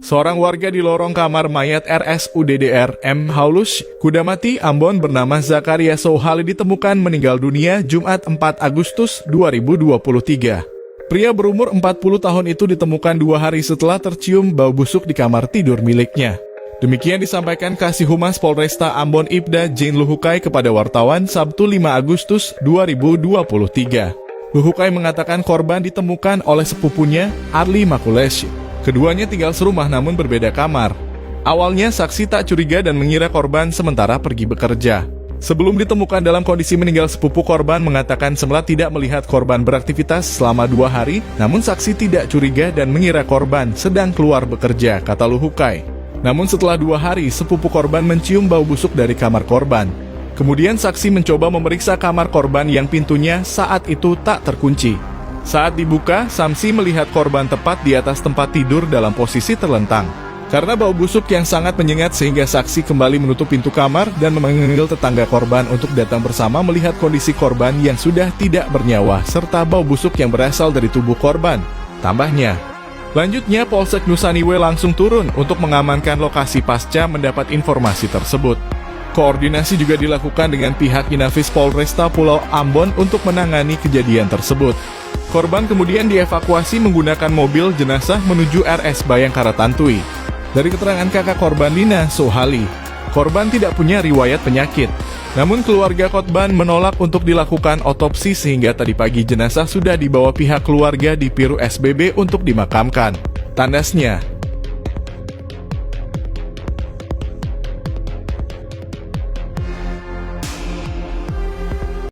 Seorang warga di lorong kamar mayat RSUDDR M. Haulus, Kudamati, Ambon bernama Zakaria Sohali ditemukan meninggal dunia Jumat 4 Agustus 2023. Pria berumur 40 tahun itu ditemukan 2 hari setelah tercium bau busuk di kamar tidur miliknya. Demikian disampaikan Kasih Humas Polresta Ambon Ibda Jane Luhukai kepada wartawan Sabtu 5 Agustus 2023. Luhukai mengatakan korban ditemukan oleh sepupunya, Arli Makulesh. Keduanya tinggal serumah namun berbeda kamar. Awalnya saksi tak curiga dan mengira korban sementara pergi bekerja. Sebelum ditemukan dalam kondisi meninggal, sepupu korban mengatakan semula tidak melihat korban beraktivitas selama 2 hari, namun saksi tidak curiga dan mengira korban sedang keluar bekerja, kata Luhukai. Namun setelah 2 hari, sepupu korban mencium bau busuk dari kamar korban. Kemudian saksi mencoba memeriksa kamar korban yang pintunya saat itu tak terkunci. Saat dibuka, Samsi melihat korban tepat di atas tempat tidur dalam posisi terlentang. Karena bau busuk yang sangat menyengat sehingga saksi kembali menutup pintu kamar dan memanggil tetangga korban untuk datang bersama melihat kondisi korban yang sudah tidak bernyawa serta bau busuk yang berasal dari tubuh korban. Tambahnya, lanjutnya Polsek Nusaniwe langsung turun untuk mengamankan lokasi pasca mendapat informasi tersebut. Koordinasi juga dilakukan dengan pihak Inafis Polresta Pulau Ambon untuk menangani kejadian tersebut. Korban kemudian dievakuasi menggunakan mobil jenazah menuju RS Bayangkara Tantui. Dari keterangan kakak korban Lina Sohali, korban tidak punya riwayat penyakit. Namun keluarga korban menolak untuk dilakukan otopsi sehingga tadi pagi jenazah sudah dibawa pihak keluarga di Piru SBB untuk dimakamkan. Tandasnya,